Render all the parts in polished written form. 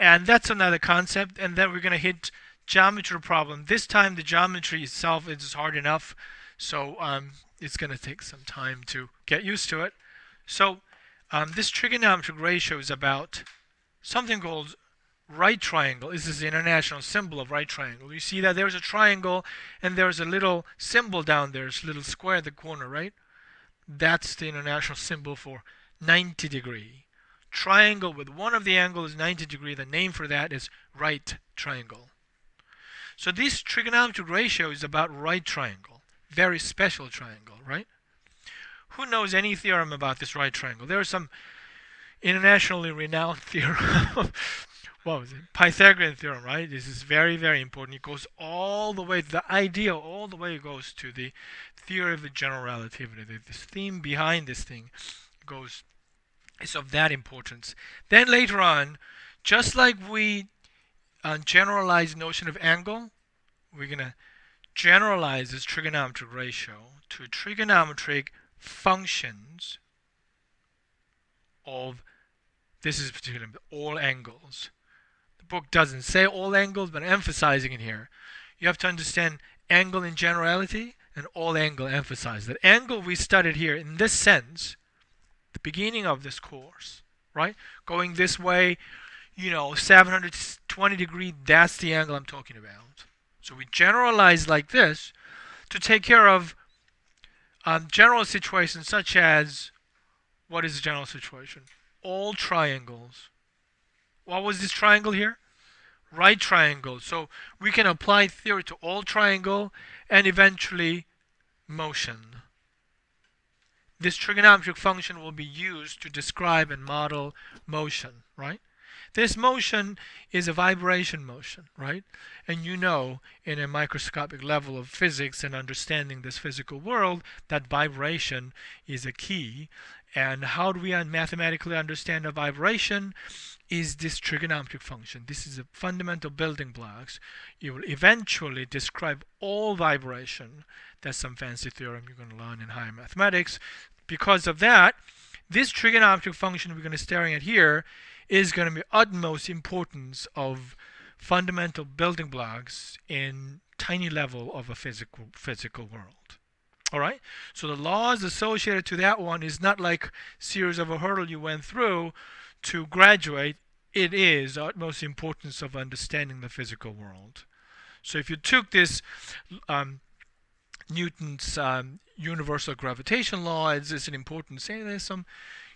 And that's another concept. And then we're going to hit geometry problem. This time the geometry itself is hard enough, so it's going to take some time to get used to it. So this trigonometric ratio is about something called right triangle. This is the international symbol of right triangle. You see that there's a triangle and there's a little symbol down there. It's a little square at the corner, right? That's the international symbol for 90 degree. Triangle with one of the angles 90 degree. The name for that is right triangle. So this trigonometric ratio is about right triangle. Very special triangle, right? Who knows any theorem about this right triangle? There are some internationally renowned theorem. What was it? Pythagorean theorem, right? This is very, very important. It goes all the way to the idea, all the way it goes to the theory of the general relativity. This theme behind this thing is of that importance. Then later on, just like we generalize notion of angle, we're going to generalize this trigonometric ratio to trigonometric functions of, this is particularly all angles. The book doesn't say all angles, but I'm emphasizing it here. You have to understand angle in generality and all angle emphasize. That angle we studied here in this sense, the beginning of this course, right? Going this way, 720 degree, that's the angle I'm talking about. So we generalize like this to take care of general situations such as, what is the general situation? All triangles. What was this triangle here? Right triangle. So we can apply theory to all triangle and eventually motion. This trigonometric function will be used to describe and model motion, right? This motion is a vibration motion, right? And in a microscopic level of physics and understanding this physical world, that vibration is a key. And how do we mathematically understand a vibration? Is this trigonometric function. This is a fundamental building blocks. You will eventually describe all vibration. That's some fancy theorem you're going to learn in higher mathematics. Because of that, this trigonometric function we're going to be staring at here is going to be utmost importance of fundamental building blocks in tiny level of a physical world. All right? So the laws associated to that one is not like series of a hurdle you went through to graduate. It is utmost importance of understanding the physical world. So if you took this Newton's universal gravitation law, it's an important saying. There's some,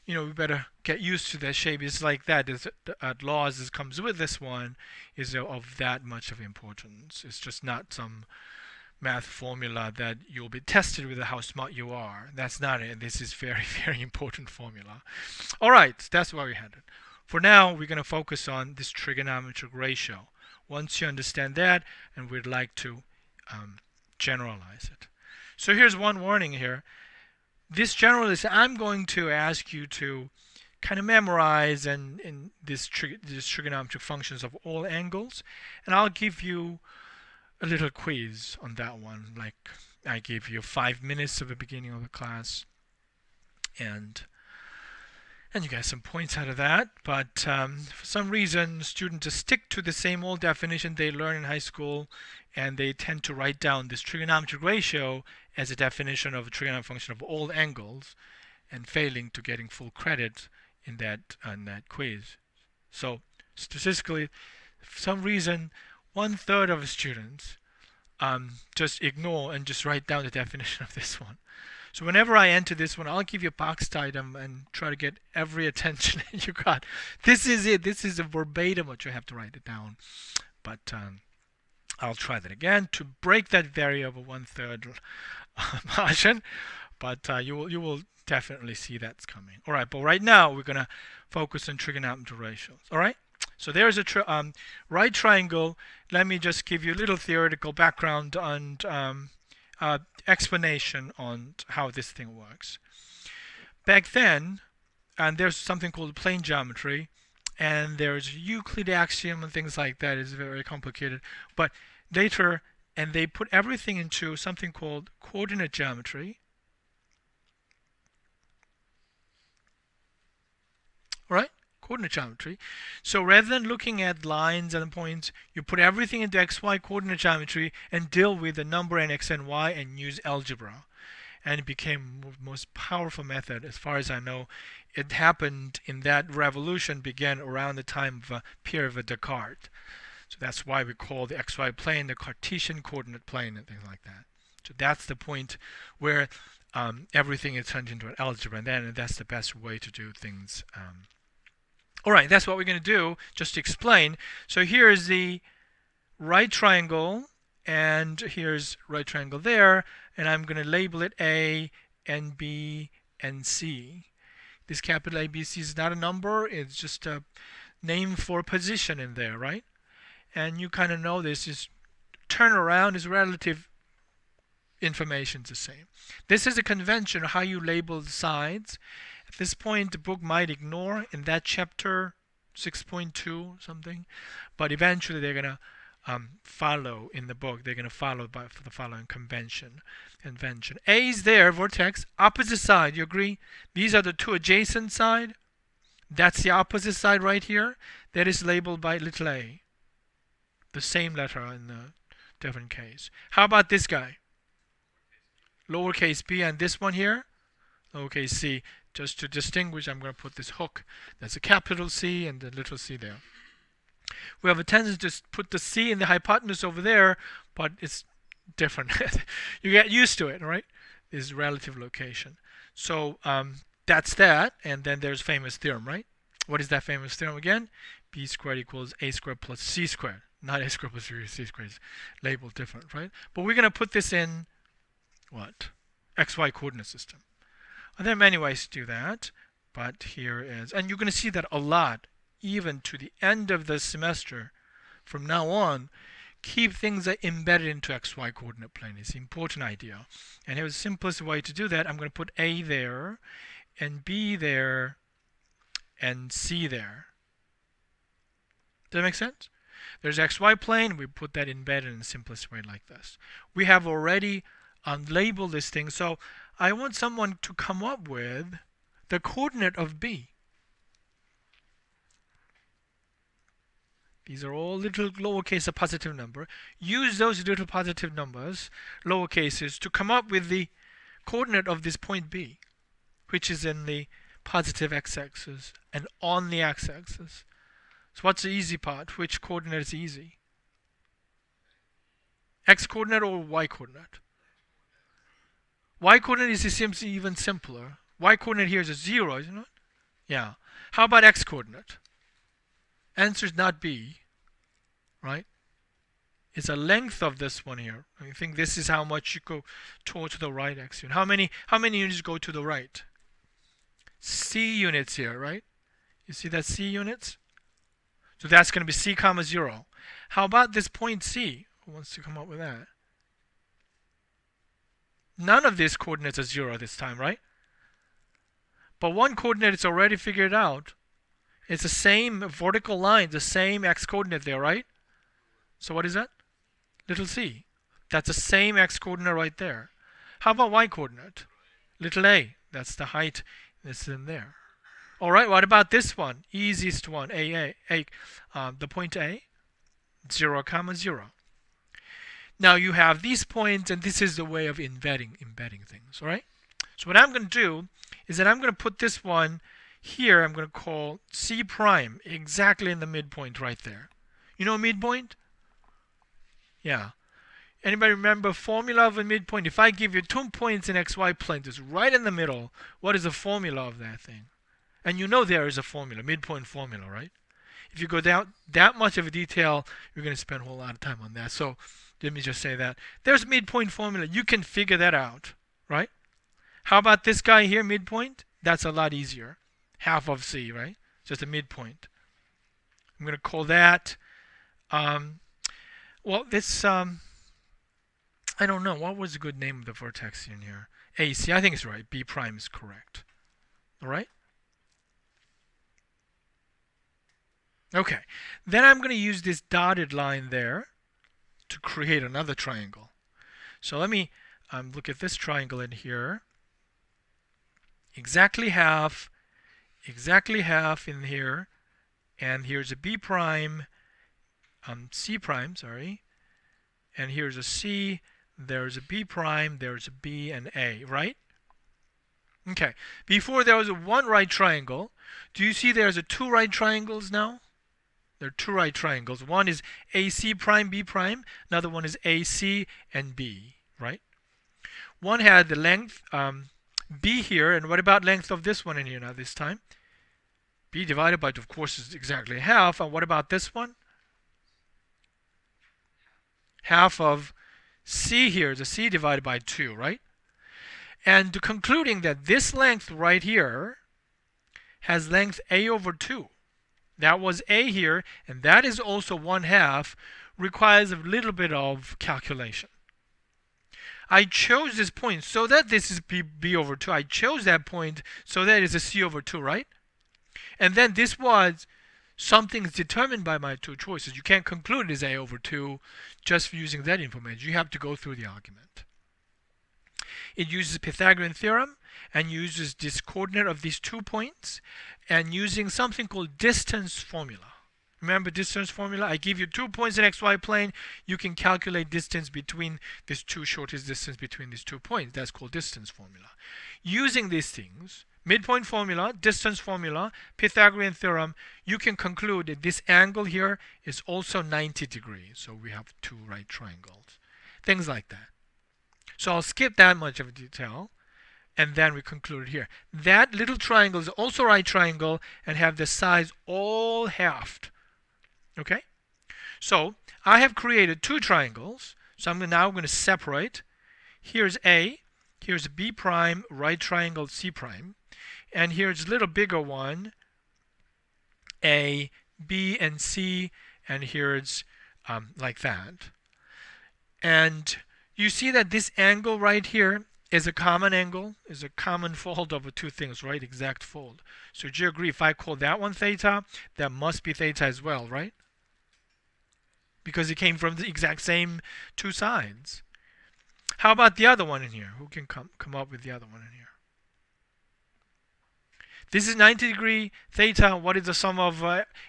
we better get used to that shape. It's like that. Laws that comes with this one is of that much of importance. It's just not some math formula that you'll be tested with how smart you are. That's not it. This is very, very important formula. All right, that's where we headed. For now, we're going to focus on this trigonometric ratio. Once you understand that, and we'd like to generalize it. So here's one warning here. This generalization, I'm going to ask you to kind of memorize and this trigonometric functions of all angles, and I'll give you a little quiz on that one. Like I gave you 5 minutes at the beginning of the class, and you get some points out of that. But for some reason, students just stick to the same old definition they learned in high school, and they tend to write down this trigonometric ratio as a definition of a trigonometric function of all angles, and failing to getting full credit in that quiz. So statistically, for some reason, 1/3 of students just ignore and just write down the definition of this one. So whenever I enter this one, I'll give you a boxed item and try to get every attention you got. This is it. This is a verbatim what you have to write it down. But I'll try that again to break that variable 1/3 margin. But you will definitely see that's coming. All right. But right now we're gonna focus on trigonometric ratios. All right. So there's a right triangle. Let me just give you a little theoretical background and explanation on how this thing works. Back then, and there's something called plane geometry, and there's Euclid axiom and things like that. It's very complicated. But later, and they put everything into something called coordinate geometry. All right? coordinate geometry. So rather than looking at lines and points, you put everything into xy coordinate geometry and deal with the number in x and y and use algebra. And it became the most powerful method as far as I know. It happened in that revolution began around the time of Pierre of Descartes. So that's why we call the xy plane the Cartesian coordinate plane and things like that. So that's the point where everything is turned into an algebra, and then that's the best way to do things. All right, that's what we're going to do, just to explain. So here is the right triangle, and here's right triangle there, and I'm going to label it A and B and C. This capital A, B, C is not a number, it's just a name for a position in there, right? And you kind of know this is turnaround is relative information is the same. This is a convention of how you label the sides. At this point, the book might ignore in that chapter 6.2 something, but eventually they're going to follow in the book. They're going to follow by the following convention. A is there, vertex, opposite side. You agree? These are the two adjacent side. That's the opposite side right here. That is labeled by little a. The same letter in the different case. How about this guy? Lowercase b, and this one here, lowercase c. Just to distinguish, I'm going to put this hook. That's a capital C and a little c there. We have a tendency to put the c in the hypotenuse over there, but it's different. You get used to it, right? This is relative location. So that's that, and then there's famous theorem, right? What is that famous theorem again? B squared equals a squared plus c squared. Not a squared plus c squared. It's labeled different, right? But we're going to put this in what? XY coordinate system. And there are many ways to do that, but here is, and you're going to see that a lot, even to the end of the semester. From now on, keep things embedded into XY coordinate plane. It's an important idea. And here's the simplest way to do that. I'm going to put A there, and B there, and C there. Does that make sense? There's XY plane. We put that embedded in the simplest way like this. We have already labeled this thing. So I want someone to come up with the coordinate of B. These are all little lowercase a positive number. Use those little positive numbers, lowercases, to come up with the coordinate of this point B, which is in the positive x-axis and on the x-axis. So what's the easy part? Which coordinate is easy? X coordinate or y coordinate? Y coordinate seems even simpler. Y coordinate here is a 0, isn't it? Yeah. How about x coordinate? Answer is not B, right? It's a length of this one here. I think this is how much you go toward to the right x unit. How many units go to the right? C units here, right? You see that C units? So that's going to be C comma 0. How about this point C? Who wants to come up with that? None of these coordinates are 0 this time, right? But one coordinate is already figured out. It's the same vertical line, the same x coordinate there, right? So what is that? Little c. That's the same x coordinate right there. How about y coordinate? Little a. That's the height that's in there. All right, what about this one? Easiest one, the point A, 0 comma 0. Now you have these points, and this is the way of embedding things, all right? So what I'm going to do is that I'm going to put this one here, I'm going to call C prime, exactly in the midpoint right there. You know midpoint? Yeah. Anybody remember formula of a midpoint? If I give you 2 points in XY plane, just right in the middle, what is the formula of that thing? And you know there is a formula, midpoint formula, right? If you go down that much of a detail, you're going to spend a whole lot of time on that. So let me just say that. There's midpoint formula. You can figure that out, right? How about this guy here, midpoint? That's a lot easier. Half of C, right? Just a midpoint. I'm going to call that, well, this, I don't know. What was a good name of the vertex in here? AC, I think it's right. B prime is correct. All right? Okay. Then I'm going to use this dotted line there to create another triangle. So let me look at this triangle in here. Exactly half in here, and here's a B prime, C prime, sorry, and here's a C, there's a B prime, there's a B and A, right? Okay, before there was a one right triangle. Do you see there's a two right triangles now? There are two right triangles. One is AC prime, B prime. Another one is AC and B, right? One had the length B here, and what about length of this one in here now this time? B divided by 2, of course, is exactly half. And what about this one? Half of C here is a C divided by 2, right? And concluding that this length right here has length A over 2. That was A here, and that is also 1/2, requires a little bit of calculation. I chose this point so that this is B over 2. I chose that point so that it's a C over 2, right? And then this was something is determined by my two choices. You can't conclude it is A over 2 just using that information. You have to go through the argument. It uses Pythagorean theorem and uses this coordinate of these 2 points and using something called distance formula. Remember distance formula? I give you 2 points in xy plane. You can calculate distance between these two, shortest distance between these 2 points. That's called distance formula. Using these things, midpoint formula, distance formula, Pythagorean theorem, you can conclude that this angle here is also 90 degrees. So we have 2 right triangles. Things like that. So I'll skip that much of detail, and then we conclude here. That little triangle is also a right triangle and have the sides all halved. Okay? So I have created 2 triangles. So I'm now going to separate. Here's A. Here's a B prime, right triangle C prime. And here's a little bigger one, A, B, and C. And here's like that. And you see that this angle right here is a common angle, is a common fold of the 2 things, right? Exact fold. So do you agree if I call that one theta, that must be theta as well, right? Because it came from the exact same 2 sides. How about the other one in here? Who can come up with the other one in here? This is 90 degree theta. What is the sum of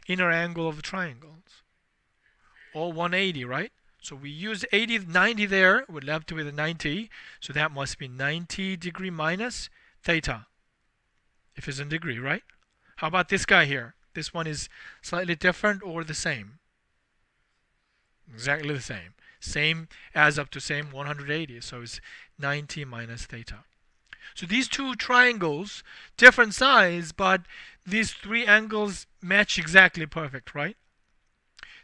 inner angle of the triangles? All 180, right? So we use 90 there. We're left with a 90. So that must be 90 degree minus theta. If it's in degree, right? How about this guy here? This one is slightly different or the same? Exactly the same. Same adds up to same 180. So it's 90 minus theta. So these 2 triangles, different size, but these 3 angles match exactly perfect, right?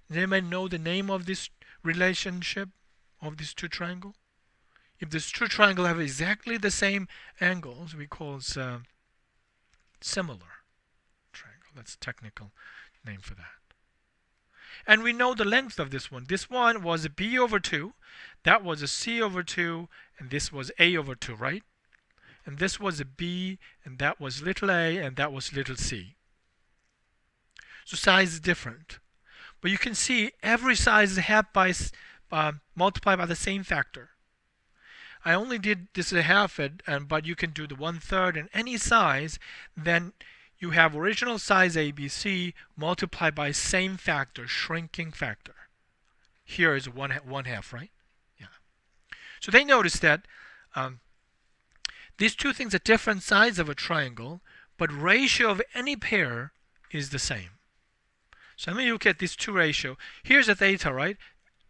Does anybody know the name of this relationship of these 2 triangles? If these 2 triangles have exactly the same angles, we call it similar triangle. That's a technical name for that. And we know the length of this one. This one was a B over 2. That was a C over 2. And this was A over 2, right? And this was a B. And that was little a. And that was little c. So size is different. But you can see every size is half by multiplied by the same factor. I only did this a half it, but you can do the 1/3 in any size. Then you have original size ABC multiplied by same factor, shrinking factor. Here is one half, right? Yeah. So they noticed that these 2 things are different sides of a triangle, but ratio of any pair is the same. So let me look at this 2 ratio. Here's a theta, right?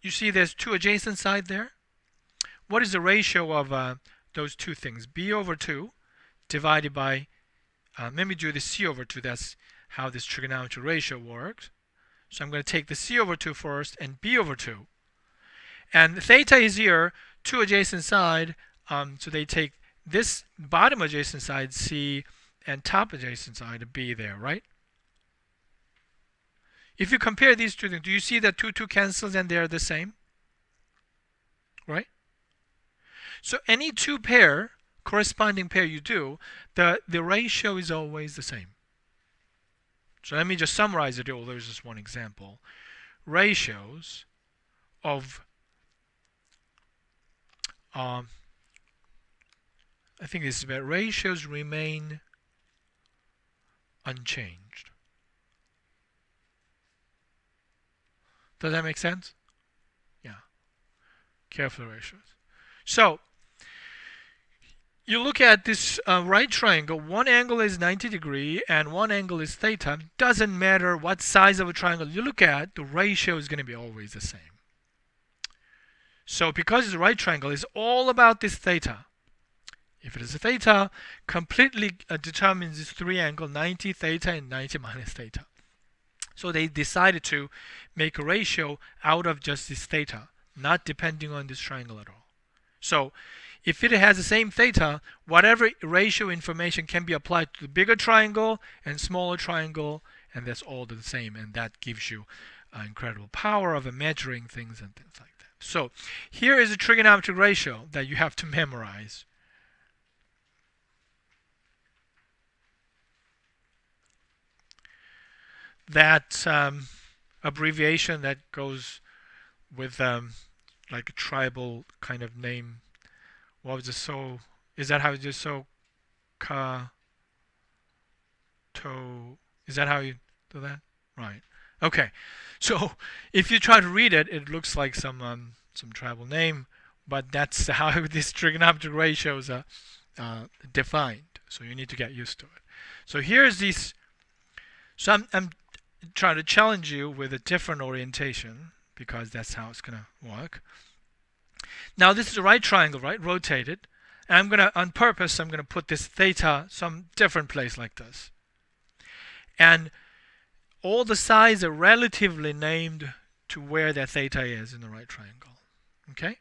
You see there's 2 adjacent sides there. What is the ratio of those 2 things? B over 2 divided by, let me do the C over 2. That's how this trigonometry ratio works. So I'm going to take the C over 2 first and B over 2. And theta is here, 2 adjacent side. So they take this bottom adjacent side C and top adjacent side B there, right? If you compare these 2 things, do you see that 2 cancels and they're the same? Right? So any 2 pair, corresponding pair you do, the ratio is always the same. So let me just summarize it all. There's just one example. Ratios of, I think this is about ratios remain unchanged. Does that make sense? Yeah. Careful ratios. So you look at this right triangle. One angle is 90 degree and one angle is theta. Doesn't matter what size of a triangle you look at, the ratio is going to be always the same. So because it's a right triangle, it's all about this theta. If it is a theta, completely determines this three angle, 90 theta and 90 minus theta. So they decided to make a ratio out of just this theta, not depending on this triangle at all. So if it has the same theta, whatever ratio information can be applied to the bigger triangle and smaller triangle, and that's all the same, and that gives you incredible power of measuring things and things like that. So here is a trigonometric ratio that you have to memorize. That abbreviation that goes with like a tribal kind of name. What was it? So is that how you just so ka to? Is that how you do that? Right. Okay. So if you try to read it, it looks like some tribal name, but that's how these trigonometric ratios are defined. So you need to get used to it. So here's these. So I'm trying to challenge you with a different orientation because that's how it's gonna work. Now this is a right triangle, right? Rotated. And I'm gonna, on purpose, I'm gonna put this theta some different place like this. And all the sides are relatively named to where that theta is in the right triangle. Okay?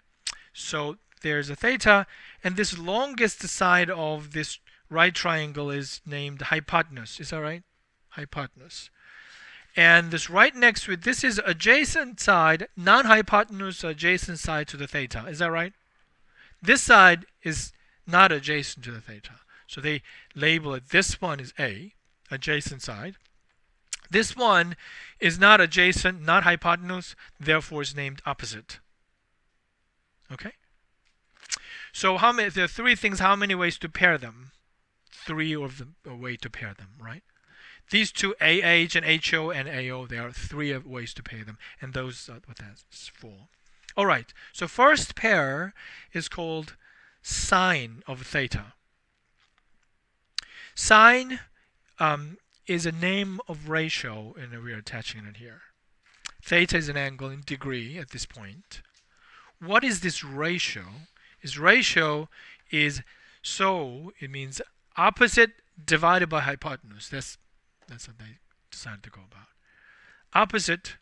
So there's a theta, and this longest side of this right triangle is named hypotenuse. Is that right? Hypotenuse. And this right next to it, this is adjacent side, non-hypotenuse adjacent side to the theta. Is that right? This side is not adjacent to the theta. So they label it, this one is A, adjacent side. This one is not adjacent, not hypotenuse, therefore is named opposite. Okay? So how many, there are three things, how many ways to pair them? Three of the way to pair them, right? These two, AH and HO and AO, there are three ways to pair them, and those are what that's for. All right, so first pair is called sine of theta. Sine is a name of ratio, and we are attaching it here. Theta is an angle in degree at this point. What is this ratio? This ratio is, so it means opposite divided by hypotenuse. That's what they decided to go about. Opposite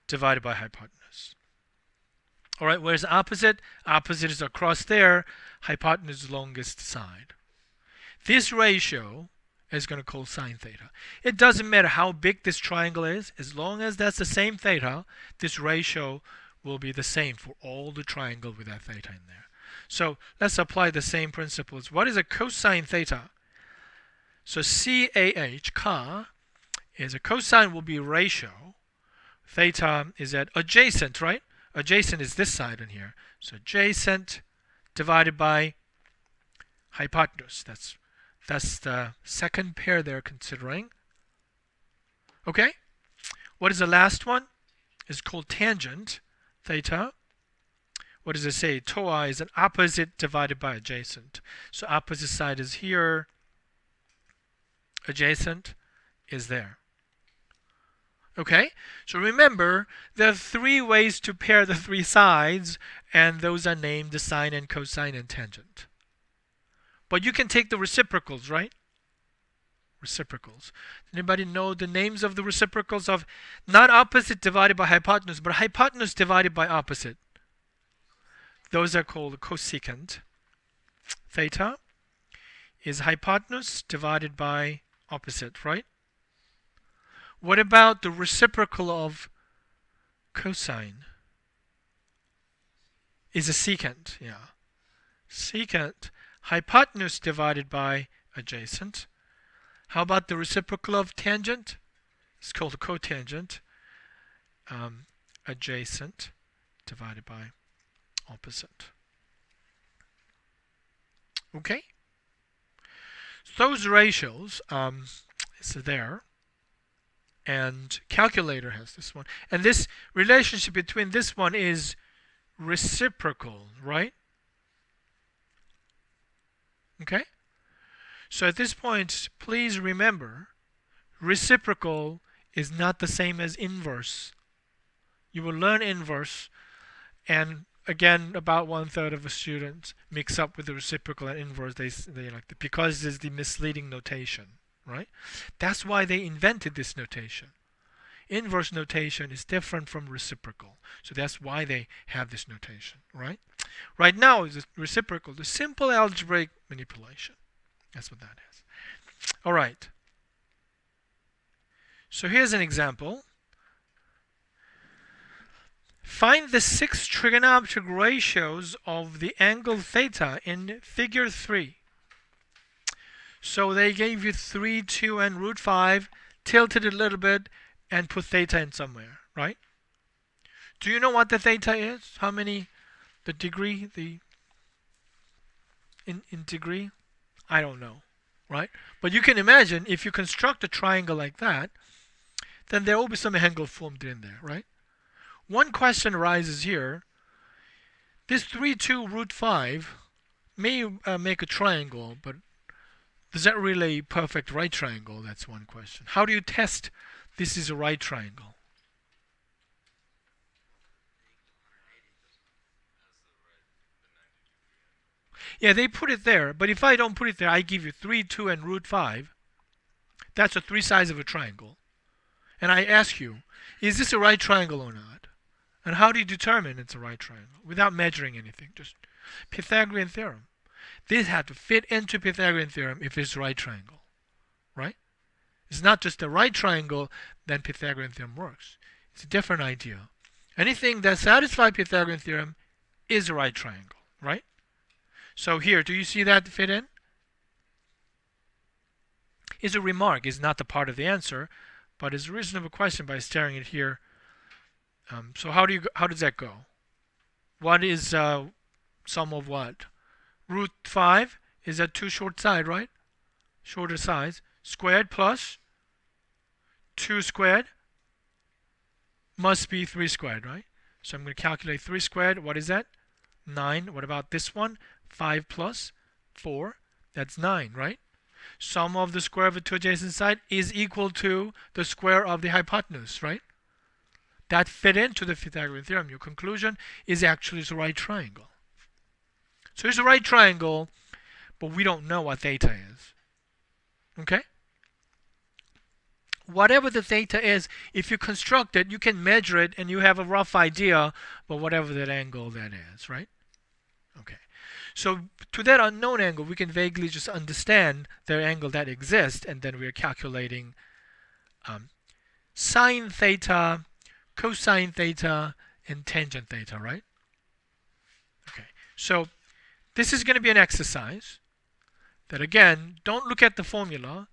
divided by hypotenuse. All right, where's opposite? Opposite is across there. Hypotenuse is longest side. This ratio is going to call sine theta. It doesn't matter how big this triangle is. As long as that's the same theta, this ratio will be the same for all the triangle with that theta in there. So let's apply the same principles. What is a cosine theta? So CAH, ka, is a cosine will be ratio. Theta is at adjacent, right? Adjacent is this side in here. So adjacent divided by hypotenuse. That's the second pair they're considering. Okay? What is the last one? It's called tangent, theta. What does it say? Toa is an opposite divided by adjacent. So opposite side is here. Adjacent is there. Okay, so remember there are three ways to pair the three sides, and those are named the sine and cosine and tangent. But you can take the reciprocals, right? Reciprocals. Anybody know the names of the reciprocals of not opposite divided by hypotenuse, but hypotenuse divided by opposite? Those are called cosecant. Theta is hypotenuse divided by opposite, right? What about the reciprocal of cosine? Is a secant, yeah. Secant, hypotenuse divided by adjacent. How about the reciprocal of tangent? It's called cotangent. Adjacent divided by opposite. Okay? Those ratios is there. and calculator has this one. And this relationship between this one is reciprocal, right? Okay? So at this point, please remember, reciprocal is not the same as inverse. You will learn inverse, and again, about 1/3 of the students mix up with the reciprocal and inverse. They like it because it's the misleading notation, right? That's why they invented this notation. Inverse notation is different from reciprocal, so that's why they have this notation, right? Right now is reciprocal, the simple algebraic manipulation. That's what that is. All right. So here's an example. Find the 6 trigonometric ratios of the angle theta in figure 3. So they gave you 3, 2, and root 5, tilted a little bit, and put theta in somewhere, right? Do you know what the theta is? How many, the degree, in degree? I don't know, right? But you can imagine if you construct a triangle like that, then there will be some angle formed in there, right? One question arises here. This 3, 2, root 5 may make a triangle, but is that really a perfect right triangle? That's one question. How do you test this is a right triangle? Yeah, they put it there, but if I don't put it there, I give you 3, 2, and root 5. That's the 3 sides of a triangle. And I ask you, is this a right triangle or not? And how do you determine it's a right triangle? Without measuring anything, just Pythagorean theorem. This had to fit into Pythagorean theorem if it's a right triangle, right? It's not just a right triangle, then Pythagorean theorem works. It's a different idea. Anything that satisfies Pythagorean theorem is a right triangle, right? So here, do you see that fit in? It's a remark. It's not the part of the answer, but it's a reasonable question by staring at here. So how does that go? What is sum of what? Root 5 is that 2 short side, right? Shorter sides. Squared plus 2 squared must be 3 squared, right? So I'm going to calculate 3 squared. What is that? 9. What about this one? 5 plus 4. That's 9, right? Sum of the square of the two adjacent sides is equal to the square of the hypotenuse, right? That fit into the Pythagorean theorem. Your conclusion is actually it's a right triangle. So it's a right triangle, but we don't know what theta is. Okay? Whatever the theta is, if you construct it, you can measure it and you have a rough idea of whatever that angle that is, right? Okay. So to that unknown angle, we can vaguely just understand the angle that exists, and then we are calculating sine theta, cosine theta, and tangent theta, right? Okay. So this is going to be an exercise that, again, don't look at the formula.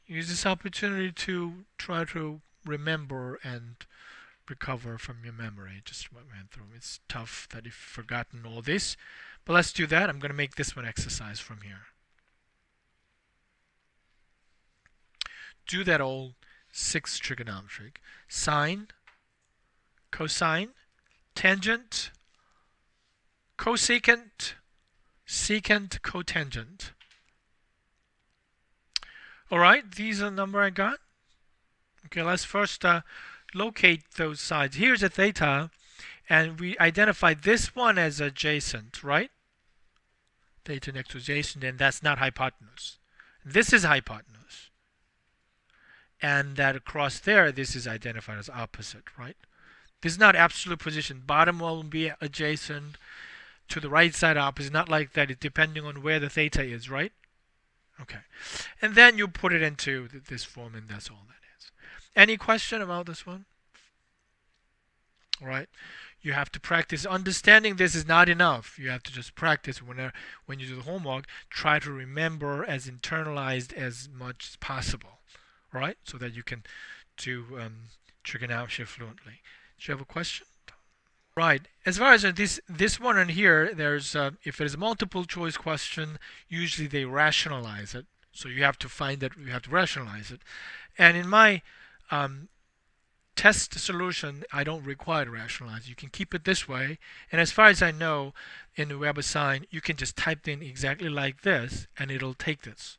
Use this opportunity to try to remember and recover from your memory just what we went through. It's tough that you've forgotten all this, but let's do that. I'm going to make this one exercise from here. Do that all 6 trigonometric. Sine, cosine, tangent, cosecant, secant, cotangent. Alright, these are the number I got. Okay, let's first locate those sides. Here's a theta, and we identified this one as adjacent, right? Theta next to adjacent, and that's not hypotenuse. This is hypotenuse. And that across there, this is identified as opposite, right? This is not absolute position. Bottom will be adjacent to the right side opposite, not like that. It's depending on where the theta is, right? Okay. And then you put it into this form, and that's all that is. Any question about this one? All right. You have to practice. Understanding this is not enough. You have to just practice when you do the homework. Try to remember as internalized as much as possible. All right? So that you can do trigonometry fluently. Do you have a question? Right. As far as this one in here, there's if it is a multiple choice question, usually they rationalize it. So you have to find that you have to rationalize it. And in my test solution, I don't require to rationalize. You can keep it this way. And as far as I know, in the WebAssign, you can just type in exactly like this, and it'll take this.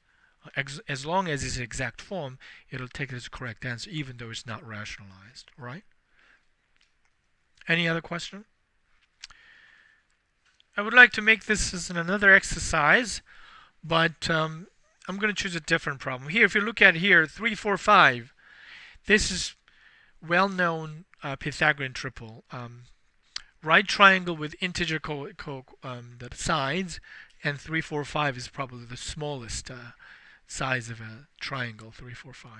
As long as it's exact form, it'll take this correct answer, even though it's not rationalized. Right? Any other question? I would like to make this as another exercise, but I'm going to choose a different problem. Here, if you look at here, 3, 4, 5, this is well-known Pythagorean triple. Right triangle with integer the sides, and 3, 4, 5 is probably the smallest size of a triangle, 3, 4, 5.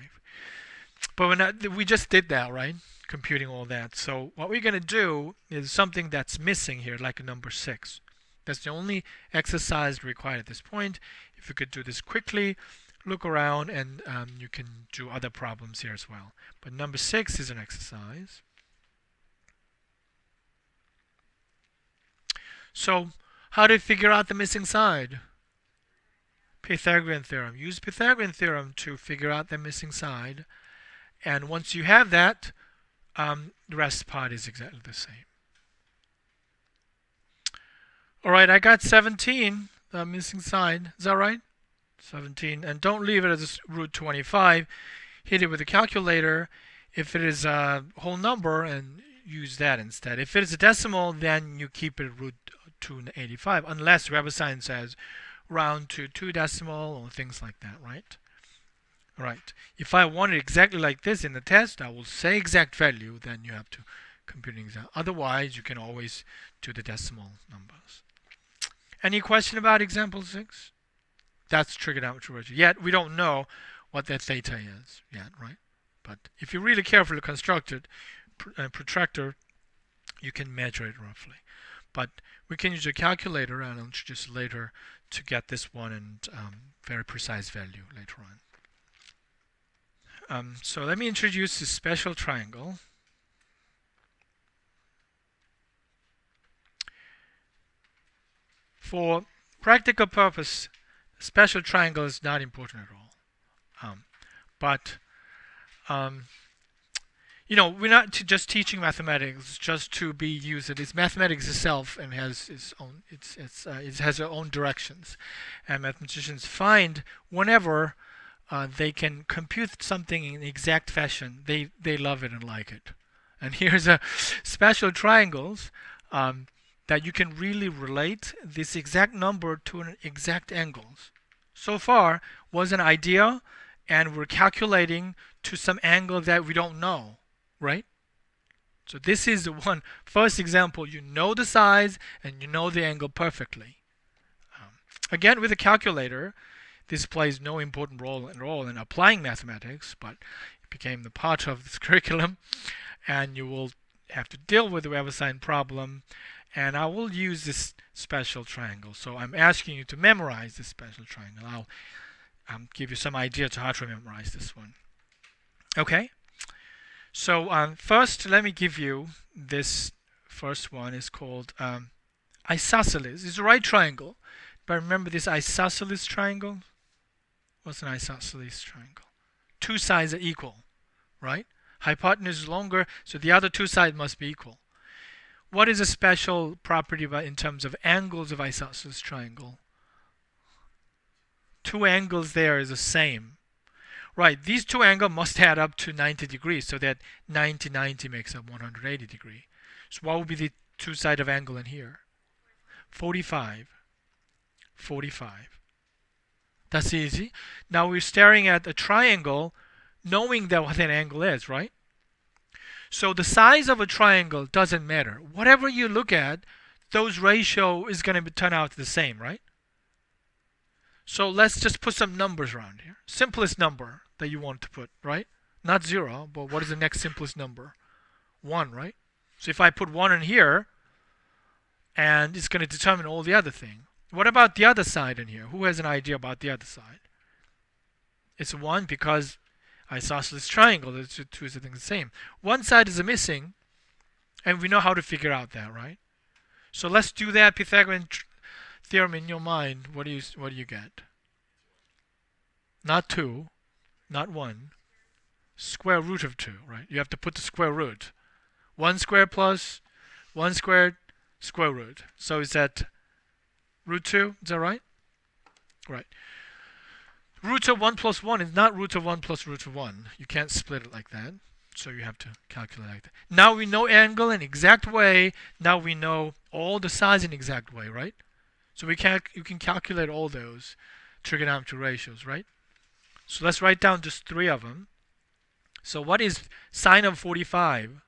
But we just did that, right? Computing all that. So what we're going to do is something that's missing here, like a number 6. That's the only exercise required at this point. If you could do this quickly, look around, and you can do other problems here as well. But number 6 is an exercise. So how do you figure out the missing side? Pythagorean theorem. Use Pythagorean theorem to figure out the missing side. And once you have that, the rest part is exactly the same. All right, I got 17, the missing side. Is that right? 17. And don't leave it as root 25. Hit it with a calculator. If it is a whole number, and use that instead. If it is a decimal, then you keep it root 285, unless WebAssign says round to 2 decimal or things like that, right? All right. If I want it exactly like this in the test, I will say exact value, then you have to compute an exact. Otherwise, you can always do the decimal numbers. Any question about example 6? That's trigonometric ratio. Yet we don't know what that theta is yet, right? But if you really carefully construct it, protractor, you can measure it roughly. But we can use a calculator, and I'll introduce later to get this one and very precise value later on. So let me introduce this special triangle. For practical purpose, special triangle is not important at all. You know, we're not just teaching mathematics just to be used. It's mathematics itself, and has its own. It has its own directions, and mathematicians find whenever they can compute something in exact fashion, they love it and like it. And here's a special triangles. That you can really relate this exact number to an exact angles. So far was an idea, and we're calculating to some angle that we don't know, right? So this is the first example. You know the size and you know the angle perfectly. Again, with a calculator, this plays no important role at all in applying mathematics, but it became the part of this curriculum, and you will have to deal with the WebAssign problem. And I will use this special triangle. So I'm asking you to memorize this special triangle. I'll give you some idea to how to memorize this one. Okay? So first, let me give you this first one. Is called isosceles. It's a right triangle. But remember this isosceles triangle? What's an isosceles triangle? Two sides are equal, right? Hypotenuse is longer, so the other two sides must be equal. What is a special property in terms of angles of isosceles triangle? Two angles there is the same. Right, these two angles must add up to 90 degrees, so that 90 makes up 180 degrees. So what would be the two sides of angle in here? 45. That's easy. Now we're staring at a triangle, knowing that what that angle is, right? So the size of a triangle doesn't matter. Whatever you look at, those ratio is going to turn out the same, right? So let's just put some numbers around here. Simplest number that you want to put, right? Not 0, but what is the next simplest number? 1, right? So if I put 1 in here, and it's going to determine all the other thing. What about the other side in here? Who has an idea about the other side? It's 1 because isosceles triangle, the two is the same. One side is missing, and we know how to figure out that, right? So let's do that Pythagorean theorem in your mind. What do you get? Not 2, not 1. square root of 2, right? You have to put the square root. 1 squared plus 1 squared square root. So is that root 2? Is that right? Right. Root of 1 plus 1 is not root of 1 plus root of 1. You can't split it like that. So you have to calculate like that. Now we know angle in exact way. Now we know all the sides in exact way, right? So you can calculate all those trigonometric ratios, right? So let's write down just 3 of them. So what is sine of 45?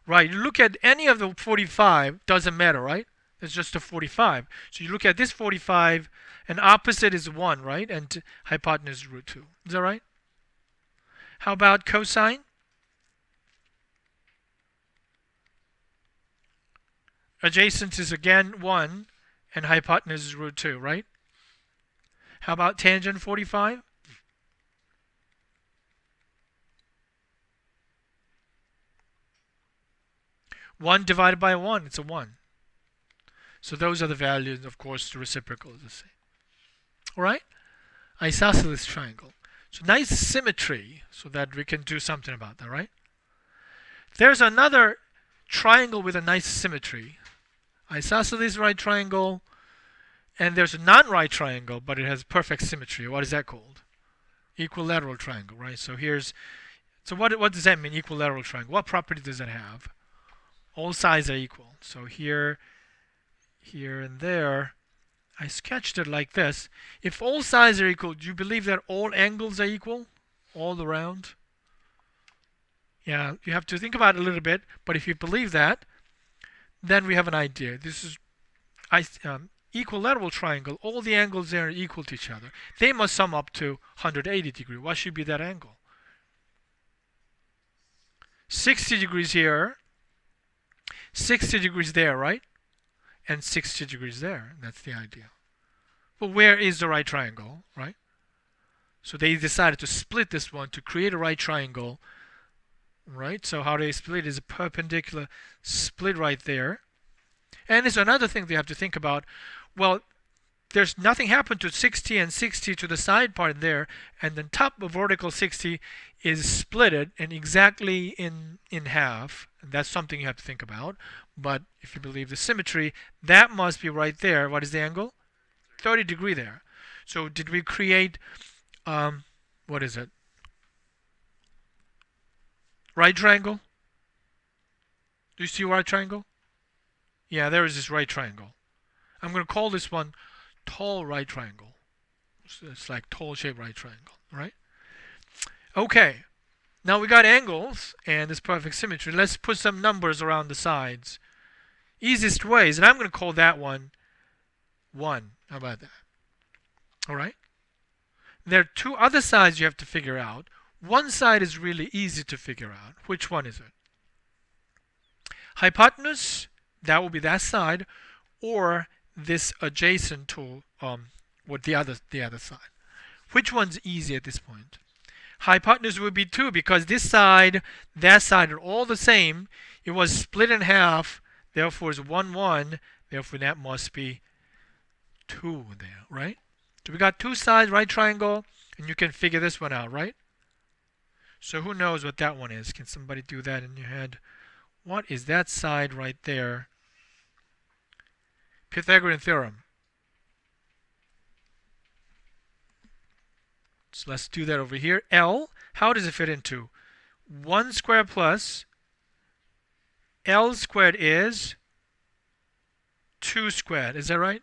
Right, you look at any of the 45, doesn't matter, right? It's just a 45. So you look at this 45, and opposite is 1, right? And hypotenuse is root 2. Is that right? How about cosine? Adjacent is again 1, and hypotenuse is root 2, right? How about tangent 45? One divided by 1, it's a 1. So those are the values. Of course, the reciprocal is the same. All right? Isosceles triangle. So nice symmetry, so that we can do something about that, right? There's another triangle with a nice symmetry. Isosceles right triangle, and there's a non-right triangle, but it has perfect symmetry. What is that called? Equilateral triangle, right? So what does that mean, equilateral triangle? What property does it have? All sides are equal. So here, and there, I sketched it like this. If all sides are equal, do you believe that all angles are equal all around? Yeah, you have to think about it a little bit, but if you believe that, then we have an idea. This is equilateral triangle. All the angles there are equal to each other. They must sum up to 180 degrees. What should be that angle? 60 degrees here, 60 degrees there, right? And 60 degrees there. That's the idea. But where is the right triangle, right? So they decided to split this one to create a right triangle, right? So how they split is a perpendicular split right there. And there's another thing they have to think about. Well, there's nothing happened to 60 and 60 to the side part there, and the top of vertical 60 is splitted and exactly in half. And that's something you have to think about. But if you believe the symmetry, that must be right there. What is the angle? 30 degree there. So did we create what is it? Right triangle? Do you see right triangle? Yeah, there is this right triangle. I'm going to call this one tall right triangle. It's like tall shaped right triangle, right? Okay. Now we got angles and this perfect symmetry. Let's put some numbers around the sides. Easiest ways, and I'm going to call that one 1. How about that? All right? There are 2 other sides you have to figure out. One side is really easy to figure out. Which one is it? Hypotenuse, that will be that side, or this adjacent to what the other side. Which one's easy at this point? Hypotenuse would be 2 because this side, that side are all the same. It was split in half, therefore it's 1, 1. Therefore that must be 2 there, right? So we got 2 sides, right triangle, and you can figure this one out, right? So who knows what that one is? Can somebody do that in your head? What is that side right there? Pythagorean theorem. So let's do that over here. L, how does it fit into? 1 squared plus L squared is 2 squared. Is that right?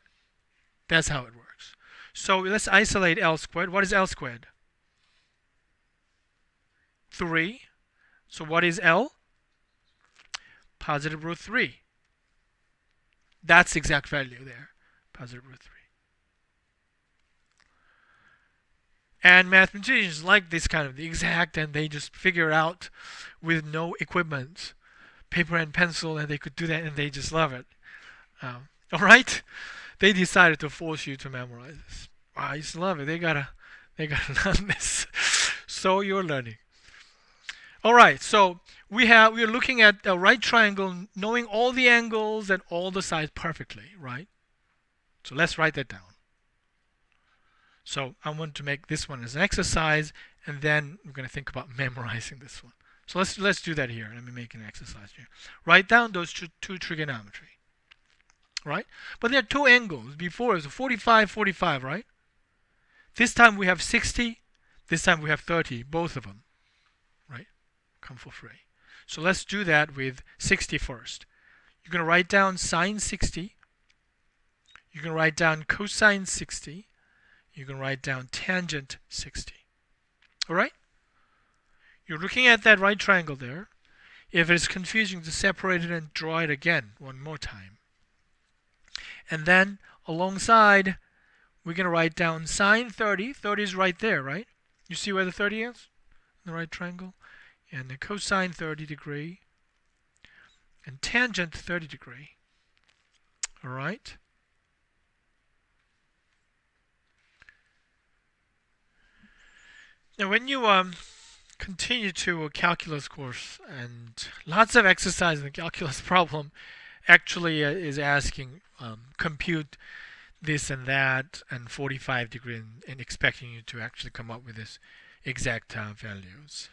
That's how it works. So let's isolate L squared. What is L squared? 3. So what is L? Positive root 3. That's the exact value there. Positive root 3. And mathematicians like this kind of the exact, and they just figure out with no equipment, paper and pencil, and they could do that, and they just love it. All right, they decided to force you to memorize this. I just love it. They gotta learn this. So you're learning. All right, so we're looking at a right triangle, knowing all the angles and all the sides perfectly, right? So let's write that down. So I want to make this one as an exercise, and then we're going to think about memorizing this one. So let's do that here. Let me make an exercise here. Write down those two trigonometry, right? But there are two angles. Before it was 45, 45, right? This time we have 60. This time we have 30. Both of them, right? Come for free. So let's do that with 60 first. You're going to write down sine 60. You're going to write down cosine 60. You can write down tangent 60. All right? You're looking at that right triangle there. If it's confusing, to separate it and draw it again one more time. And then alongside, we're going to write down sine 30. 30 is right there, right? You see where the 30 is? The right triangle. And the cosine 30 degree. And tangent 30 degree. All right? Now, when you continue to a calculus course, and lots of exercise in the calculus problem actually is asking compute this and that and 45 degree and expecting you to actually come up with this exact values.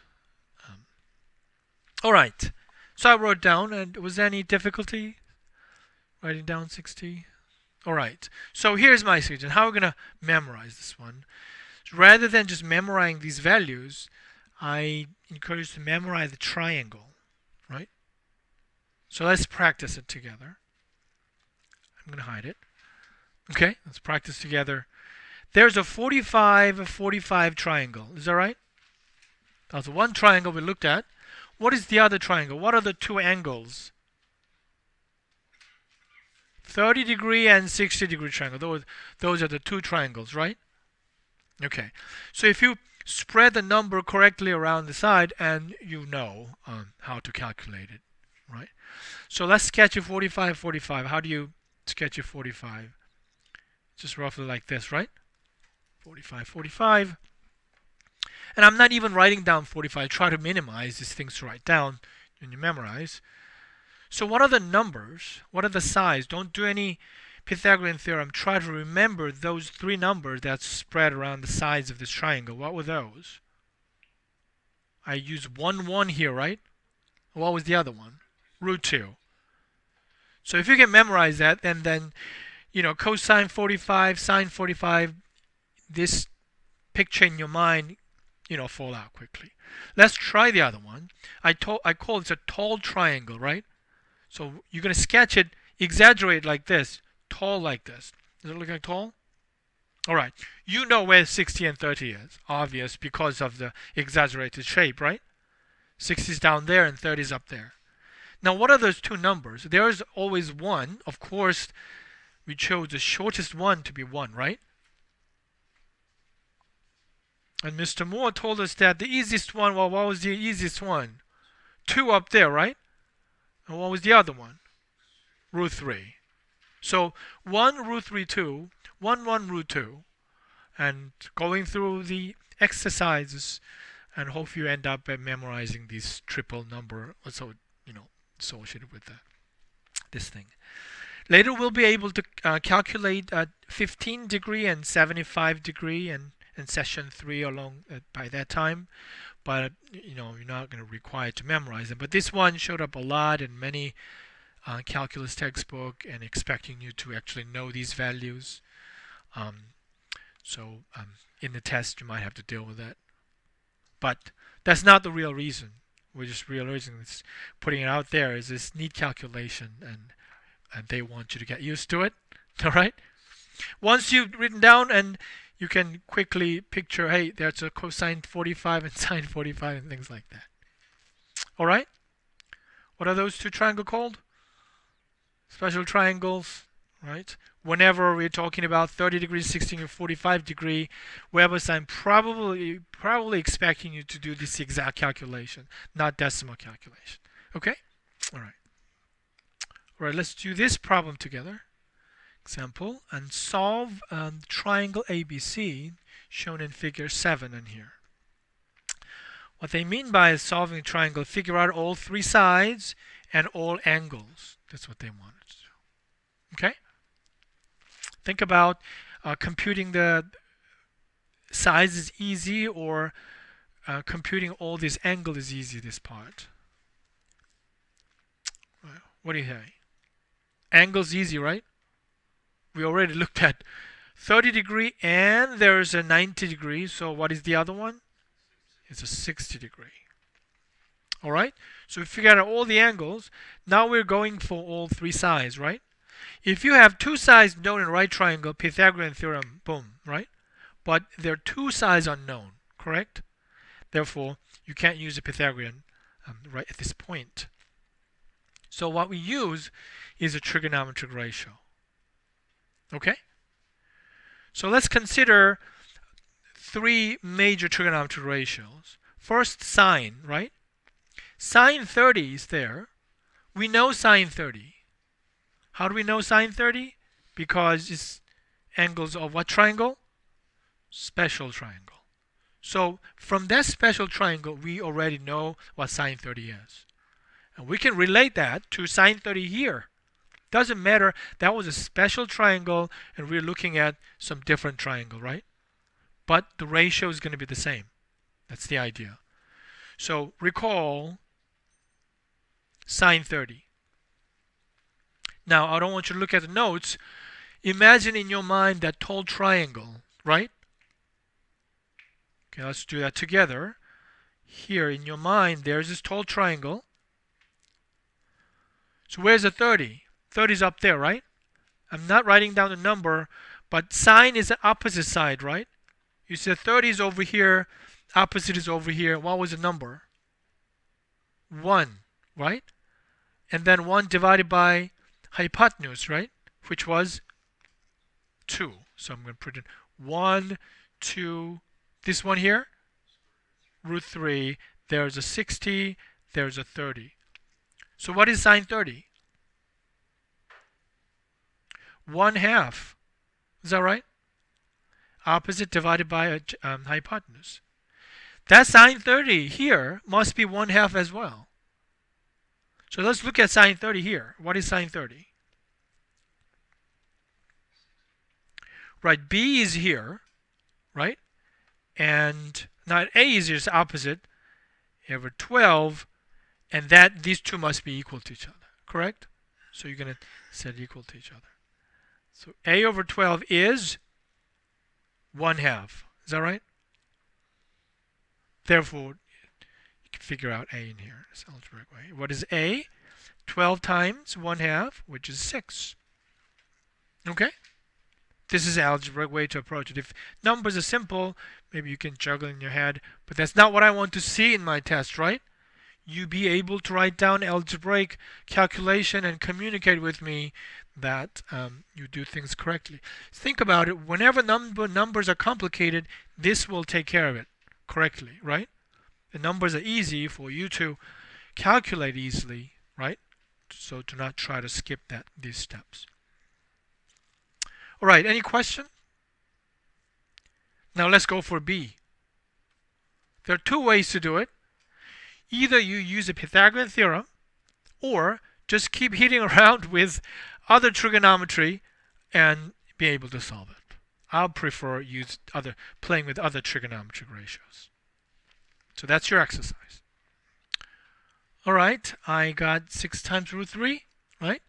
All right. So I wrote down, and was there any difficulty writing down 60? All right. So here's my suggestion. How are we going to memorize this one? Rather than just memorizing these values, I encourage you to memorize the triangle, right? So let's practice it together. I'm going to hide it. Okay, let's practice together. There's a 45 triangle. Is that right? That's one triangle we looked at. What is the other triangle? What are the two angles? 30 degree and 60 degree triangle. Those are the two triangles, right? Okay, so if you spread the number correctly around the side, and you know how to calculate it, right? So let's sketch a 45. How do you sketch a 45? Just roughly like this, right? 45. And I'm not even writing down 45. Try to minimize these things to write down when you memorize. So what are the numbers? What are the sides? Don't do any Pythagorean theorem. Try to remember those three numbers that spread around the sides of this triangle. What were those? I used 1 here, right? What was the other one? Root 2. So if you can memorize that, then you know, cosine 45, sine 45, this picture in your mind, you know, fall out quickly. Let's try the other one. I call it a tall triangle, right? So you're going to sketch it, exaggerate like this, tall like this. Does it look like tall? All right. You know where 60 and 30 is. Obvious because of the exaggerated shape, right? 60 is down there and 30 is up there. Now, what are those two numbers? There is always one. Of course, we chose the shortest one to be 1, right? And Mr. Moore told us that the easiest one, well, what was the easiest one? 2 up there, right? And what was the other one? Root 3. So 1 root 3, 2, 1 root 2. And going through the exercises, and hope you end up memorizing these triple number, also, you know, associated with this thing. Later we'll be able to calculate 15 degree and 75 degree and session 3 along by that time. But you know, you're not going to require to memorize them. But this one showed up a lot in many calculus textbook and expecting you to actually know these values. So in the test you might have to deal with that. But that's not the real reason. We're just realizing this, putting it out there is this neat calculation, and they want you to get used to it. All right. Once you've written down, and you can quickly picture, hey, there's a cosine 45 and sine 45 and things like that. All right. What are those two triangles called? Special triangles, right? Whenever we're talking about 30 degrees, 60 and 45 degree, Weber's, I'm probably expecting you to do this exact calculation, not decimal calculation. Okay? All right. All right, let's do this problem together. Example, and solve triangle ABC shown in figure 7 in here. What they mean by solving a triangle, figure out all 3 sides and all angles. That's what they want us to do. Okay? Think about computing the size is easy, or computing all this angle is easy, this part. What do you think? Angle's easy, right? We already looked at 30-degree, and there's a 90-degree. So what is the other one? It's a 60-degree. All right? So we figured out all the angles. Now we're going for all three sides, right? If you have two sides known in a right triangle, Pythagorean theorem, boom, right? But there are two sides unknown, correct? Therefore, you can't use a Pythagorean right at this point. So what we use is a trigonometric ratio. Okay? So let's consider three major trigonometric ratios. First, sine, right? Sine 30 is there. We know sine 30. How do we know sine 30? Because it's angles of what triangle? Special triangle. So from that special triangle, we already know what sine 30 is. And we can relate that to sine 30 here. Doesn't matter, that was a special triangle and we're looking at some different triangle, right? But the ratio is going to be the same. That's the idea. So recall sine 30. Now, I don't want you to look at the notes. Imagine in your mind that tall triangle, right? Okay, let's do that together. Here in your mind, there's this tall triangle. So where's the 30? 30 is up there, right? I'm not writing down the number, but sine is the opposite side, right? You said 30 is over here, opposite is over here. What was the number? 1, right? And then 1 divided by hypotenuse, right? Which was 2. So I'm going to put in 1, 2, this one here, root 3. There's a 60, there's a 30. So what is sine 30? 1/2. Is that right? Opposite divided by hypotenuse. That sine 30 here must be 1/2 as well. So let's look at sine 30 here. What is sine 30? Right, B is here, right? And not A is just opposite. Over 12, and that these two must be equal to each other, correct? So you're going to set equal to each other. So A over 12 is 1/2. Is that right? Therefore, you can figure out A in here. It's algebraic way. What is A? 12 times 1/2, which is 6. Okay? This is the algebraic way to approach it. If numbers are simple, maybe you can juggle in your head, but that's not what I want to see in my test, right? You be able to write down algebraic calculation and communicate with me that you do things correctly. Think about it. Whenever numbers are complicated, this will take care of it correctly, right? The numbers are easy for you to calculate easily, right? So do not try to skip these steps. All right, any question? Now let's go for B. There are two ways to do it. Either you use a Pythagorean theorem, or just keep hitting around with other trigonometry and be able to solve it. I'll prefer playing with other trigonometric ratios. So that's your exercise. All right, I got 6 times root 3, right?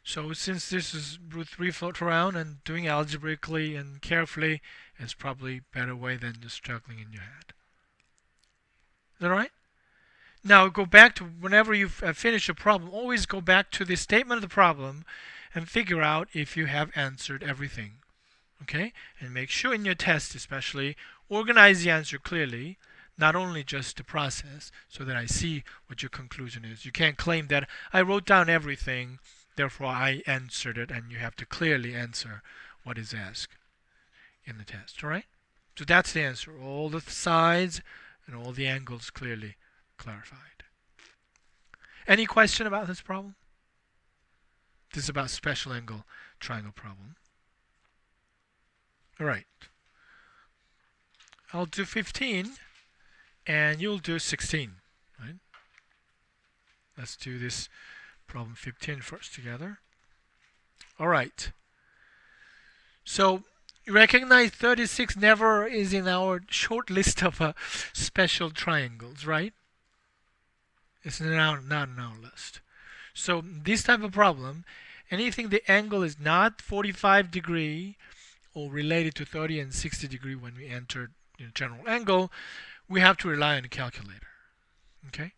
So since this is root 3 float around, and doing algebraically and carefully is probably a better way than just juggling in your head. Is that all right? Now go back to whenever you've finished a problem, always go back to the statement of the problem and figure out if you have answered everything. Okay? And make sure in your test especially, organize the answer clearly, not only just the process, so that I see what your conclusion is. You can't claim that I wrote down everything, therefore I answered it, and you have to clearly answer what is asked in the test. All right? So that's the answer. All the sides and all the angles clearly clarified. Any question about this problem? This is about special angle triangle problem. All right. I'll do 15 and you'll do 16, right? Let's do this problem 15 first together. All right. So you recognize 36 never is in our short list of special triangles, right? It's not in our list. So this type of problem, anything the angle is not 45 degree or related to 30 and 60 degree when we enter general angle, we have to rely on a calculator. Okay?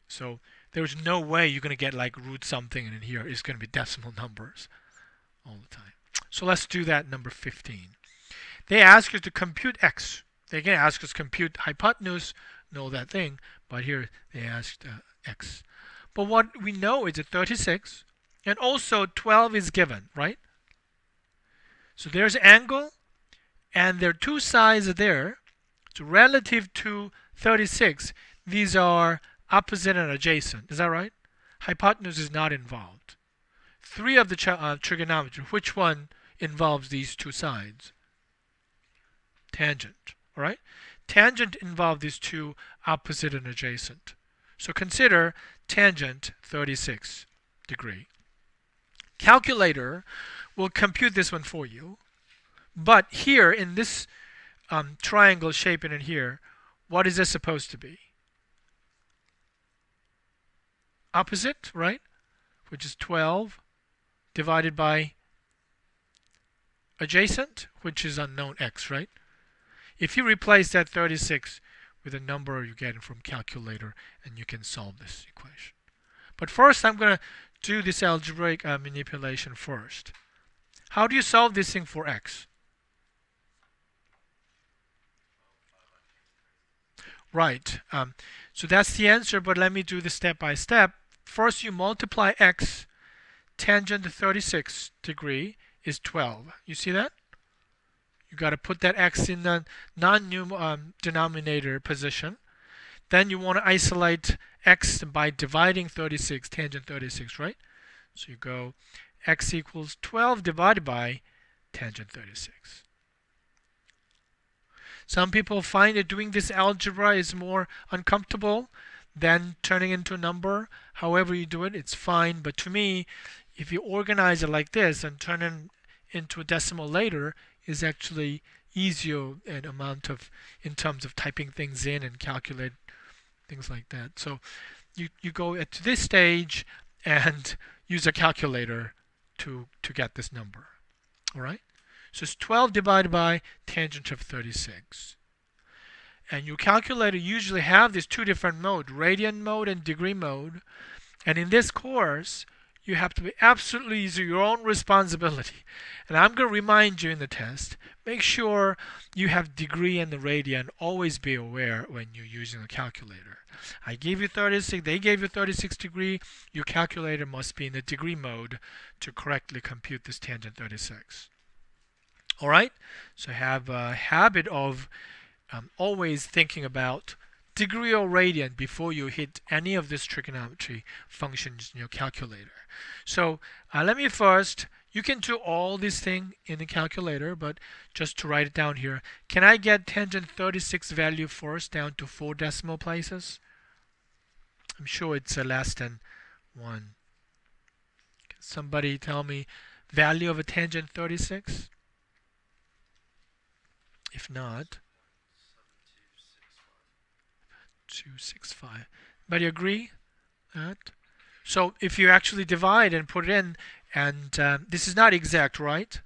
So there's no way you're going to get like root something and in here it's going to be decimal numbers all the time. So let's do that, number 15. They ask us to compute x. They can ask us to compute hypotenuse, know that thing, but here they asked x. But what we know is a 36, and also 12 is given, right? So there's angle, and there are two sides there. So relative to 36, these are opposite and adjacent. Is that right? Hypotenuse is not involved. Three of the trigonometry, which one involves these two sides? Tangent. All right? Tangent involves these two, opposite and adjacent. So consider tangent 36 degree. Calculator will compute this one for you. But here in this triangle shape in here, what is this supposed to be? Opposite, right? Which is 12 divided by adjacent, which is unknown x, right? If you replace that 36 with a number you get from calculator, and you can solve this equation. But first, I'm going to do this algebraic manipulation first. How do you solve this thing for x? Right. So that's the answer, but let me do this step by step. First, you multiply x. Tangent to 36 degree is 12. You see that? You got to put that x in the non-denominator position. Then you want to isolate x by dividing 36, tangent 36, right? So you go x equals 12 divided by tangent 36. Some people find that doing this algebra is more uncomfortable than turning into a number. However you do it, it's fine. But to me, if you organize it like this and turn it into a decimal later, is actually easier in terms of typing things in and calculate things like that. So you go to this stage and use a calculator to get this number. All right? So it's 12 divided by tangent of 36. And your calculator usually have these two different modes, radian mode and degree mode. And in this course, you have to be absolutely your own responsibility. And I'm going to remind you in the test, make sure you have degree and the radian. Always be aware when you're using a calculator. I gave you 36, they gave you 36 degree. Your calculator must be in the degree mode to correctly compute this tangent 36. All right? So have a habit of always thinking about degree or radian before you hit any of this trigonometry functions in your calculator. So let me first, you can do all these things in the calculator, but just to write it down here, can I get tangent 36 value first down to 4 decimal places? I'm sure it's less than 1. Can somebody tell me value of a tangent 36? If not, 265. Everybody agree? That? So if you actually divide and put it in, and this is not exact, right?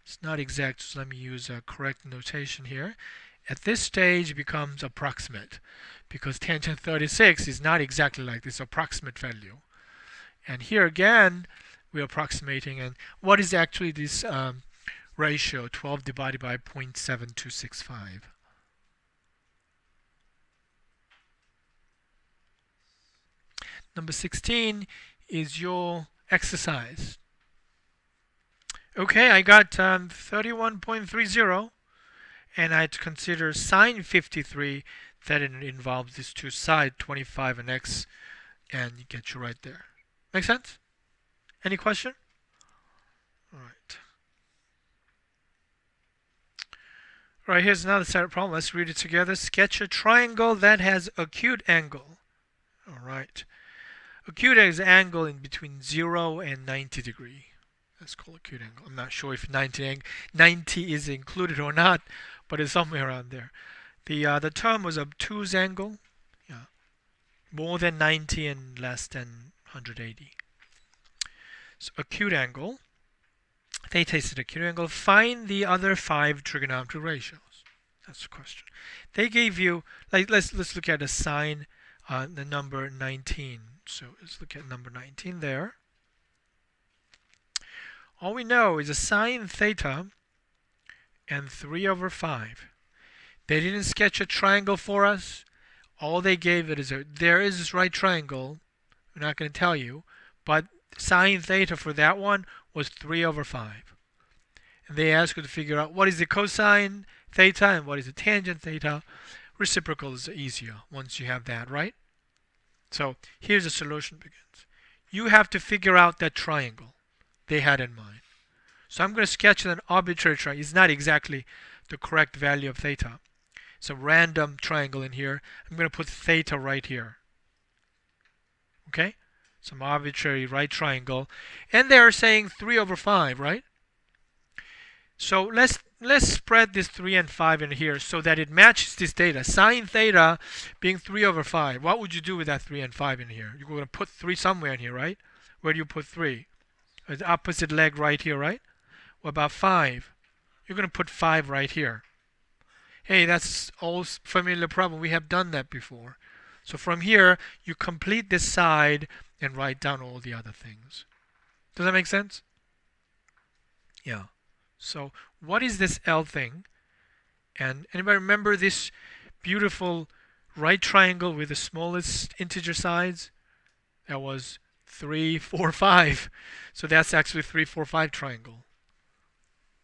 It's not exact, so let me use a correct notation here. At this stage, it becomes approximate, because tangent 36 is not exactly like this approximate value. And here again, we're approximating, and what is actually this ratio, 12 divided by 0.7265? Number 16 is your exercise. Okay, I got 31.30, and I had to consider sine 53 that it involves these two sides, 25 and x, and you get you right there. Make sense? Any question? All right. All right, here's another set of problems. Let's read it together. Sketch a triangle that has acute angle. All right. Acute is angle in between 0 and 90 degree. That's called acute angle. I'm not sure if 90 is included or not, but it's somewhere around there. The term was obtuse angle. Yeah, more than 90 and less than 180. So acute angle. Theta is an acute angle. Find the other 5 trigonometric ratios. That's the question. They gave you, like, let's look at the sine, the number 19. So let's look at number 19 there. All we know is a sine theta and 3/5. They didn't sketch a triangle for us. All they gave it is there is this right triangle. We're not going to tell you, but sine theta for that one was 3/5. And they ask you to figure out what is the cosine theta and what is the tangent theta. Reciprocal is easier once you have that, right? So here's the solution begins. You have to figure out that triangle they had in mind. So I'm going to sketch an arbitrary triangle. It's not exactly the correct value of theta. It's a random triangle in here. I'm going to put theta right here. Okay? Some arbitrary right triangle. And they're saying 3/5, right? So let's spread this 3 and 5 in here so that it matches this data. Sine theta being 3/5. What would you do with that 3 and 5 in here? You're going to put 3 somewhere in here, right? Where do you put 3? The opposite leg right here, right? What about 5? You're going to put 5 right here. Hey, that's all familiar problem. We have done that before. So from here, you complete this side and write down all the other things. Does that make sense? Yeah. So what is this L thing? And anybody remember this beautiful right triangle with the smallest integer sides? That was 3, 4, 5. So that's actually 3, 4, 5 triangle.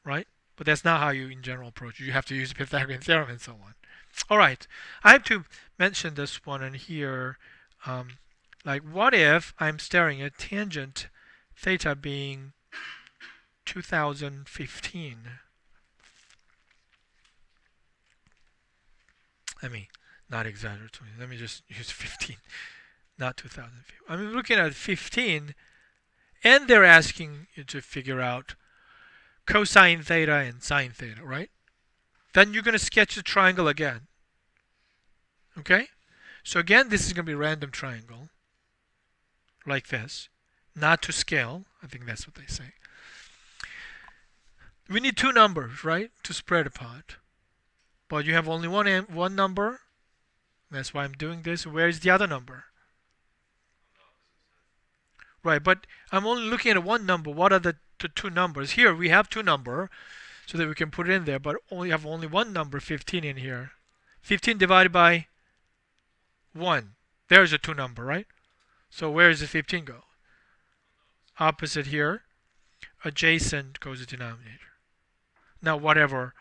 Right? But that's not how you in general approach it. You have to use the Pythagorean theorem and so on. All right. I have to mention this one in here. Like, what if I'm staring at tangent theta being 2015? Let me not exaggerate. Let me just use 15, not 2015. I'm looking at 15, and they're asking you to figure out cosine theta and sine theta, right? Then you're going to sketch the triangle again. Okay? So again, this is going to be a random triangle, like this. Not to scale. I think that's what they say. We need 2 numbers, right, to spread apart. But you have only one number. That's why I'm doing this. Where is the other number? Right, but I'm only looking at one number. What are the 2 numbers? Here we have 2 numbers, so that we can put it in there, but only have only one number, 15, in here. 15 divided by 1. There's a 2 number, right? So where does the 15 go? Opposite here. Adjacent goes the denominator. Now whatever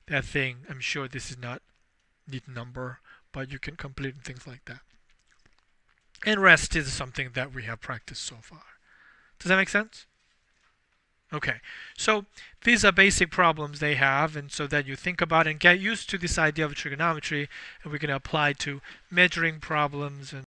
that thing, I'm sure this is not neat number, but you can complete things like that. And rest is something that we have practiced so far. Does that make sense? Okay, so these are basic problems they have, and so that you think about and get used to this idea of trigonometry, and we can apply to measuring problems and